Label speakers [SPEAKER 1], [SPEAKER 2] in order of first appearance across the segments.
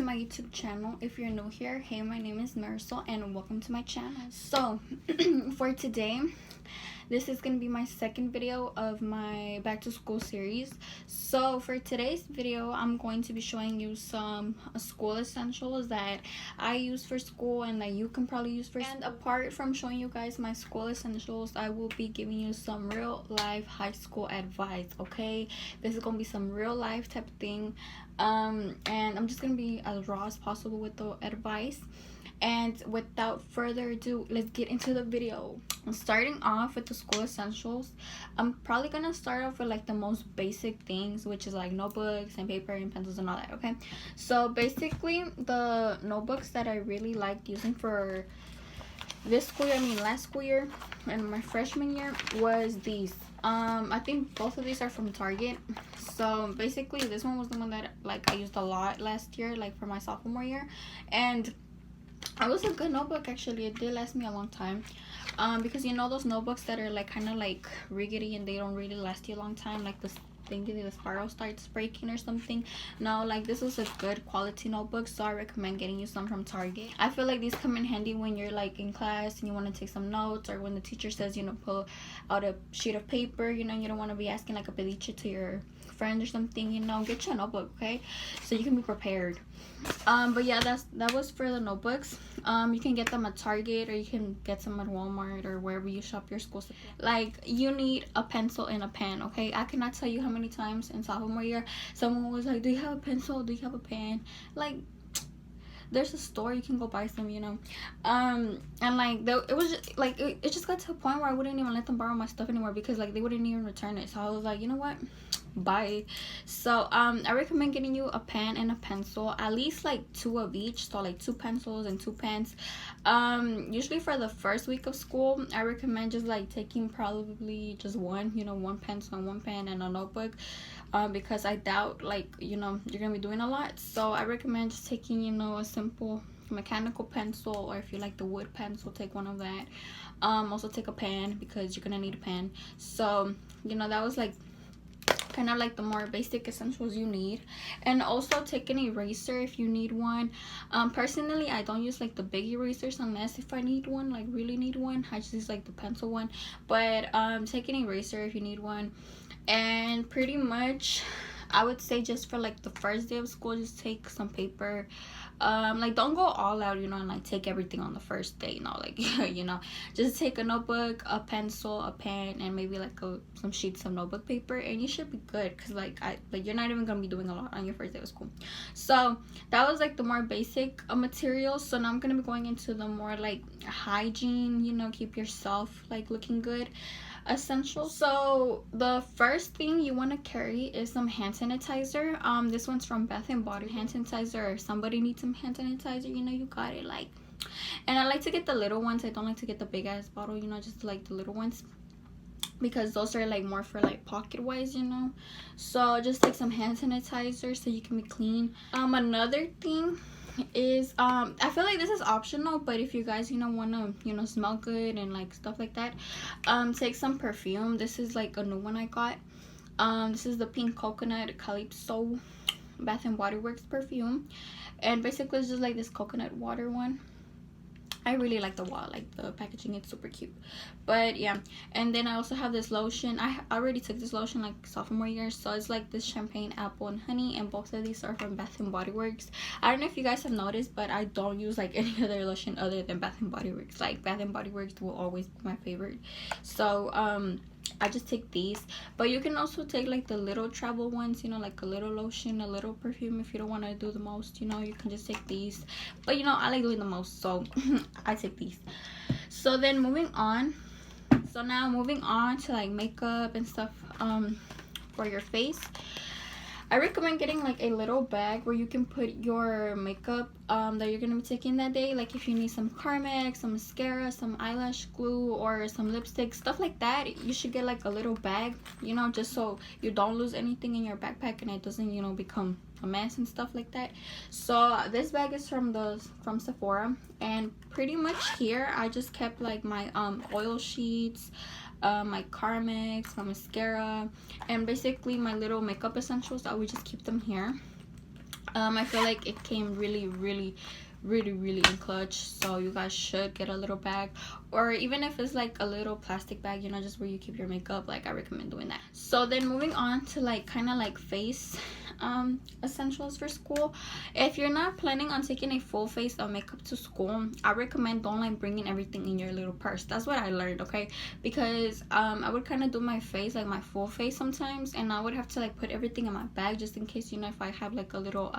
[SPEAKER 1] my YouTube channel. If you're new here, hey, my name is Marisol and welcome to my channel. So for today, this is gonna be my second video of my back to school series. So for today's video, I'm going to be showing you some school essentials that I use for school and that you can probably use for school. And apart from showing you guys my school essentials, I will be giving you some real life high school advice. Okay, this is gonna be some real life type of thing, and I'm just gonna be as raw as possible with the advice. And without further ado, let's get into the video. Starting off with the school essentials, I'm probably gonna start off with like the most basic things, which is like notebooks and paper and pencils and all that. Okay, so basically the notebooks that I really liked using for this school year, last school year and my freshman year, was these. I think both of these are from Target. So basically this one was the one that like I used a lot last year, like for my sophomore year, and it was a good notebook. Actually, it did last me a long time, because you know those notebooks that are like kind of like rickety and they don't really last you a long time, like this thinking the spiral starts breaking or something. No, like this was a good quality notebook, so I recommend getting you some from Target. I feel like these come in handy when you're like in class and you want to take some notes, or when the teacher says, you know, pull out a sheet of paper, you know, you don't want to be asking like a pediche to your friend or something, you know, get you a notebook, okay, so you can be prepared. But yeah, that was for the notebooks. You can get them at Target, or you can get some at Walmart or wherever you shop your school supply. Like, you need a pencil and a pen, okay? I cannot tell you how many times in sophomore year someone was like, do you have a pencil, do you have a pen? Like, there's a store, you can go buy some, you know. And like it was just like it just got to a point where I wouldn't even let them borrow my stuff anymore, because like they wouldn't even return it. So I was like, you know what, bye. So I recommend getting you a pen and a pencil, at least like 2 of each, so like 2 pencils and 2 pens. Usually for the first week of school, I recommend just like taking probably just one, you know, 1 pencil and 1 pen and a notebook, because I doubt, like, you know, you're gonna be doing a lot. So I recommend just taking, you know, a simple mechanical pencil, or if you like the wood pencil, take one of that. Also take a pen, because you're gonna need a pen. So, you know, that was like kind of like the more basic essentials you need. And also take an eraser if you need one. Personally, I don't use like the big erasers unless if I need one, like really need one. I just use like the pencil one. But take an eraser if you need one. And pretty much I would say just for like the first day of school, just take some paper. Like, don't go all out, you know, and like take everything on the first day, you know, like you know, just take a notebook, a pencil, a pen, and maybe like some sheets of notebook paper, and you should be good, because like you're not even gonna be doing a lot on your first day of school. So that was like the more basic materials. So now I'm gonna be going into the more like hygiene, you know, keep yourself like looking good essential. So the first thing you want to carry is some hand sanitizer. This one's from Bath and Body hand sanitizer, or somebody needs some hand sanitizer, you know, you got it. Like, and I like to get the little ones. I don't like to get the big ass bottle, you know, just like the little ones, because those are like more for like pocket wise, you know. So just take some hand sanitizer so you can be clean. Another thing is I feel like this is optional, but if you guys, you know, want to, you know, smell good and like stuff like that, take some perfume. This is like a new one I got. This is the Pink Coconut Calypso Bath and Body Works perfume, and basically it's just like this coconut water one. I really like the wall, like the packaging, it's super cute. But yeah, and then I also have this lotion. I already took this lotion like sophomore year, so it's like this champagne apple and honey, and both of these are from Bath and Body Works. I don't know if you guys have noticed, but I don't use like any other lotion other than Bath and Body Works. Like, Bath and Body Works will always be my favorite. So I just take these. But you can also take like the little travel ones, you know, like a little lotion, a little perfume. If you don't want to do the most, you know, you can just take these. But you know, I like doing the most, so I take these. So then moving on, so now moving on to like makeup and stuff for your face, I recommend getting like a little bag where you can put your makeup that you're gonna be taking that day. Like if you need some Carmex, some mascara, some eyelash glue, or some lipstick, stuff like that, you should get like a little bag, you know, just so you don't lose anything in your backpack and it doesn't, you know, become a mess and stuff like that. So this bag is from Sephora, and pretty much here I just kept like my oil sheets, my Carmex, my mascara, and basically my little makeup essentials. I would just keep them here. I feel like it came really in clutch, so you guys should get a little bag, or even if it's like a little plastic bag, you know, just where you keep your makeup. Like, I recommend doing that. So then moving on to like kind of like face essentials for school. If you're not planning on taking a full face of makeup to school, I recommend don't like bringing everything in your little purse. That's what I learned, okay? Because I would kind of do my face, like my full face sometimes, and I would have to like put everything in my bag just in case, you know, if I have like a little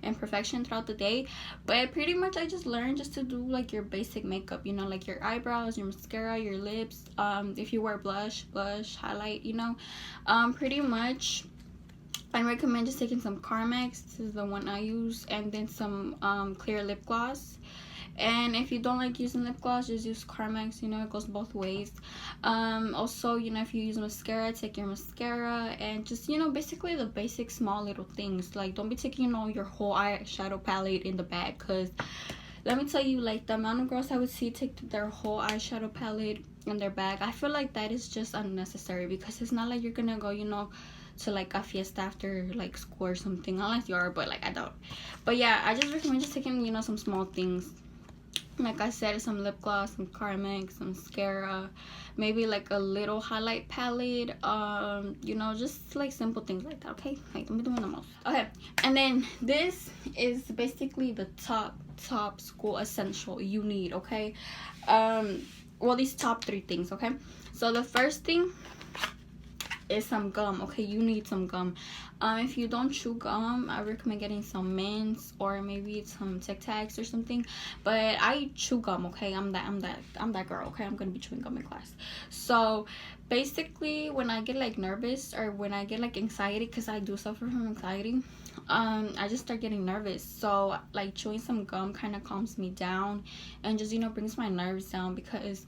[SPEAKER 1] imperfection throughout the day. But pretty much I just learned just to do like your basic makeup, you know, like your eyebrows, your mascara, your lips, if you wear blush, highlight, you know, pretty much I recommend just taking some Carmex. This is the one I use, and then some clear lip gloss. And if you don't like using lip gloss, just use Carmex, you know, it goes both ways. Also, you know, if you use mascara, take your mascara, and just, you know, basically the basic small little things. Like, don't be taking, you know, your whole eyeshadow palette in the bag, because let me tell you, like, the amount of girls I would see take their whole eyeshadow palette in their bag, I feel like that is just unnecessary, because it's not like you're gonna go, you know, to like a fiesta after like school or something, unless you are, but like I don't. But yeah, I just recommend just taking, you know, some small things. Like I said, some lip gloss, some Carmex, some mascara, maybe like a little highlight palette, you know, just like simple things like that, okay? Like, don't be doing the most. Okay, and then this is basically the top school essential you need, okay? Well, these top 3 things, okay? So the first thing is some gum, okay? You need some gum. If you don't chew gum, I recommend getting some mints or maybe some Tic Tacs or something. But I chew gum, okay? I'm that girl, okay? I'm gonna be chewing gum in class. So basically, when I get like nervous or when I get like anxiety, because I do suffer from anxiety, I just start getting nervous. So like chewing some gum kind of calms me down and just, you know, brings my nerves down, because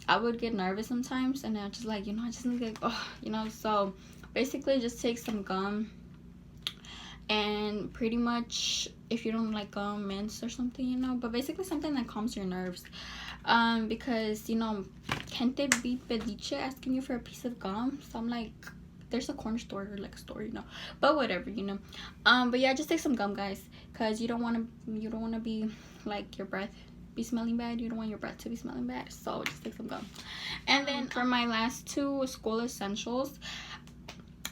[SPEAKER 1] I would get nervous sometimes, and I just like, you know, I just need to like, oh, you know. So basically just take some gum, and pretty much if you don't like gum, mints or something, you know, but basically something that calms your nerves, because, you know, gente be pediche asking you for a piece of gum. So I'm like, there's a corner store or like a store, you know, but whatever, you know. But yeah, just take some gum, guys, because you don't want to be like your breath be smelling bad. You don't want your breath to be smelling bad, so just take some gum. And then for my last 2 school essentials,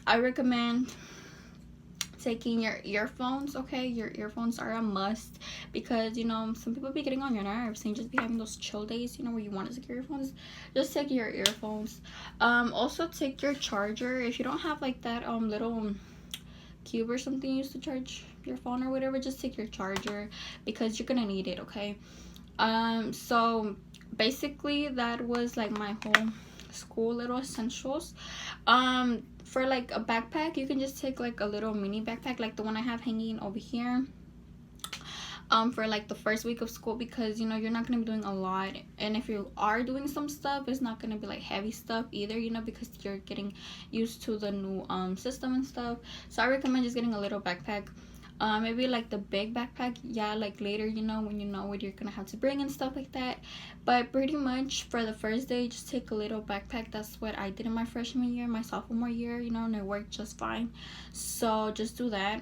[SPEAKER 1] I recommend taking your earphones, okay? Your earphones are a must, because, you know, some people be getting on your nerves and just be having those chill days, you know, where you want to take your earphones. Just take your earphones. Also take your charger. If you don't have like that little cube or something you use to charge your phone or whatever, just take your charger, because you're gonna need it, okay? So basically that was like my whole school little essentials. For like a backpack, you can just take like a little mini backpack, like the one I have hanging over here, for like the first week of school, because, you know, you're not gonna be doing a lot, and if you are doing some stuff, it's not gonna be like heavy stuff either, you know, because you're getting used to the new system and stuff. So I recommend just getting a little backpack. Maybe like the big backpack, yeah, like later, you know, when you know what you're gonna have to bring and stuff like that. But pretty much for the first day, just take a little backpack. That's what I did in my freshman year, my sophomore year, you know, and it worked just fine. So just do that.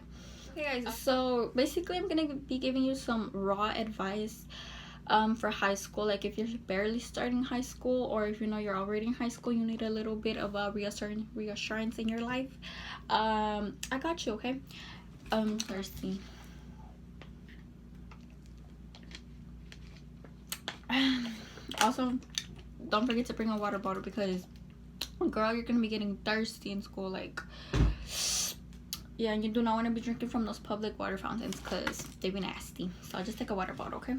[SPEAKER 1] Okay, guys, so basically I'm gonna be giving you some raw advice for high school. Like, if you're barely starting high school, or if you know you're already in high school, you need a little bit of a reassurance in your life. I got you, okay? Thirsty. Also, don't forget to bring a water bottle, because, girl, you're gonna be getting thirsty in school. Like, yeah, and you do not want to be drinking from those public water fountains, because they be nasty. So just take a water bottle, okay?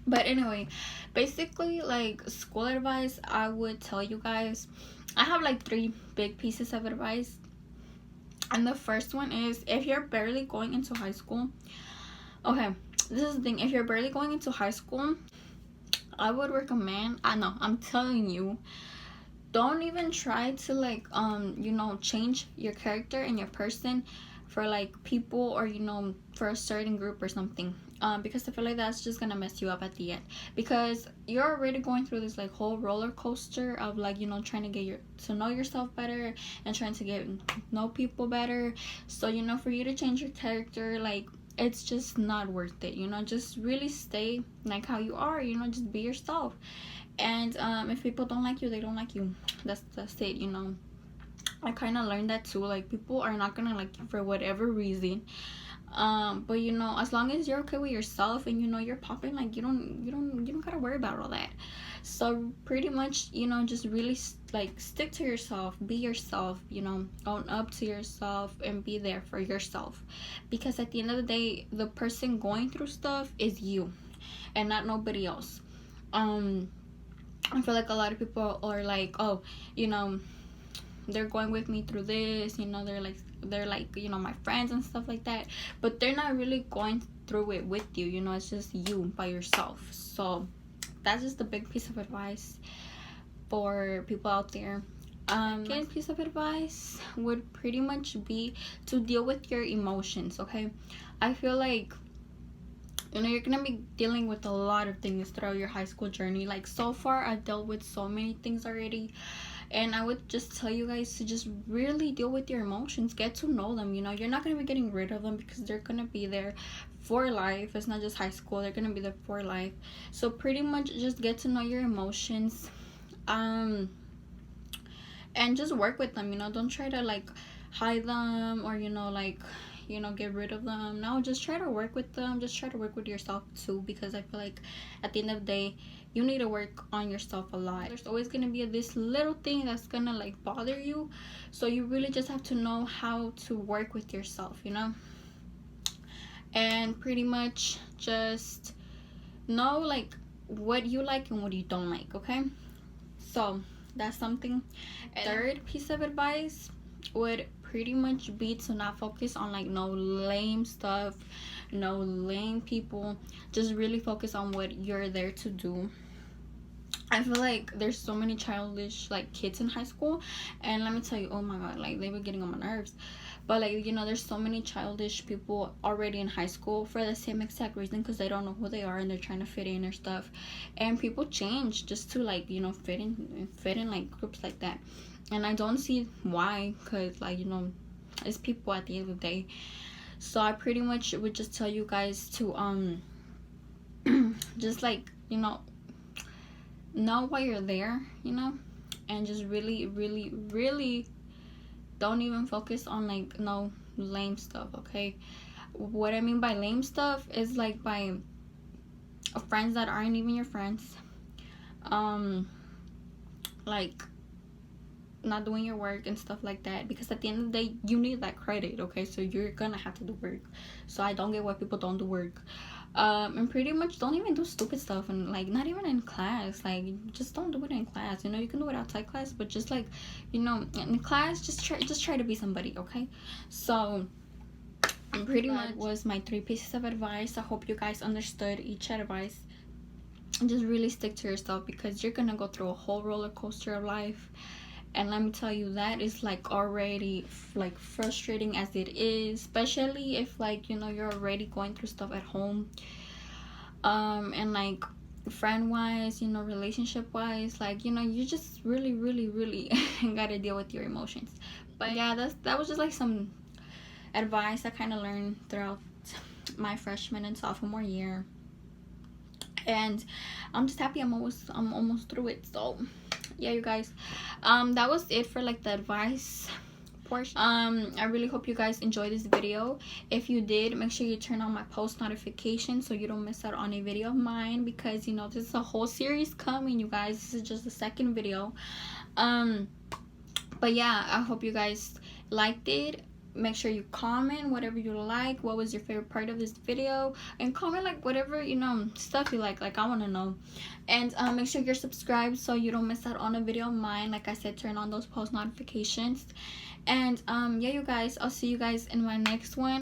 [SPEAKER 1] But anyway, basically, like, school advice, I would tell you guys, I have like 3 big pieces of advice. And the first one is, if you're barely going into high school, okay, this is the thing, if you're barely going into high school, I would recommend, I'm telling you, don't even try to like you know, change your character and your person for like people, or, you know, for a certain group or something, because I feel like that's just gonna mess you up at the end, because you're already going through this like whole roller coaster of like, you know, trying to get to know yourself better and trying to get know people better. So, you know, for you to change your character, like, it's just not worth it, you know. Just really stay like how you are, you know. Just be yourself. And if people don't like you, they don't like you. That's it, you know. I kind of learned that too. Like, people are not gonna like you for whatever reason. But you know, as long as you're okay with yourself and you know you're popping, like, you don't gotta worry about all that. So pretty much, you know, just really like stick to yourself, be yourself, you know, own up to yourself and be there for yourself, because at the end of the day, the person going through stuff is you and not nobody else. I feel like a lot of people are like, oh, you know, they're going with me through this, you know, they're like, you know, my friends and stuff like that, but they're not really going through it with you, you know. It's just you by yourself. So that's just a big piece of advice for people out there. Second piece of advice would pretty much be to deal with your emotions. Okay, I feel like, you know, you're gonna be dealing with a lot of things throughout your high school journey. Like, so far I've dealt with so many things already, and I would just tell you guys to just really deal with your emotions. Get to know them, you know. You're not gonna be getting rid of them because they're gonna be there for life. It's not just high school, they're gonna be there for life. So pretty much just get to know your emotions, and just work with them, you know. Don't try to like hide them, or you know, like, you know, get rid of them. No, just try to work with them. Just try to work with yourself too, because I feel like at the end of the day, you need to work on yourself a lot. There's always gonna be this little thing that's gonna like bother you, so you really just have to know how to work with yourself, you know. And pretty much just know like what you like and what you don't like. Okay, so that's something. Third piece of advice would pretty much be to not focus on like no lame stuff, no lame people. Just really focus on what you're there to do. I feel like there's so many childish like kids in high school, and let me tell you, oh my god, like, they were getting on my nerves. But like, you know, there's so many childish people already in high school for the same exact reason, because they don't know who they are and they're trying to fit in or stuff. And people change just to like, you know, fit in like groups like that. And I don't see why, because like, you know, it's people at the end of the day. So I pretty much would just tell you guys to just like, you know why you're there, you know, and just really don't even focus on like no lame stuff. Okay, what I mean by lame stuff is like by friends that aren't even your friends, like not doing your work and stuff like that, because at the end of the day, you need that credit. Okay, so you're gonna have to do work. So I don't get why people don't do work. And pretty much don't even do stupid stuff, and like not even in class. Like, just don't do it in class, you know. You can do it outside class, but just like, you know, in class, just try to be somebody. Okay, so pretty much was my 3 pieces of advice. I hope you guys understood each advice. And just really stick to yourself, because you're gonna go through a whole roller coaster of life. And let me tell you, that is like already like frustrating as it is, especially if like, you know, you're already going through stuff at home, and like friend wise, you know, relationship wise, like, you know, you just really gotta deal with your emotions. But yeah, that was just like some advice I kind of learned throughout my freshman and sophomore year, and I'm just happy I'm almost through it. So yeah, you guys, that was it for like the advice portion. I really hope you guys enjoyed this video. If you did, make sure you turn on my post notifications so you don't miss out on a video of mine, because you know, this is a whole series coming, you guys. This is just the second video. But yeah, I hope you guys liked it. Make sure you comment whatever you like. What was your favorite part of this video? And comment like whatever, you know, stuff you like I want to know. And make sure you're subscribed so you don't miss out on a video of mine. Like I said, turn on those post notifications. And yeah, you guys, I'll see you guys in my next one.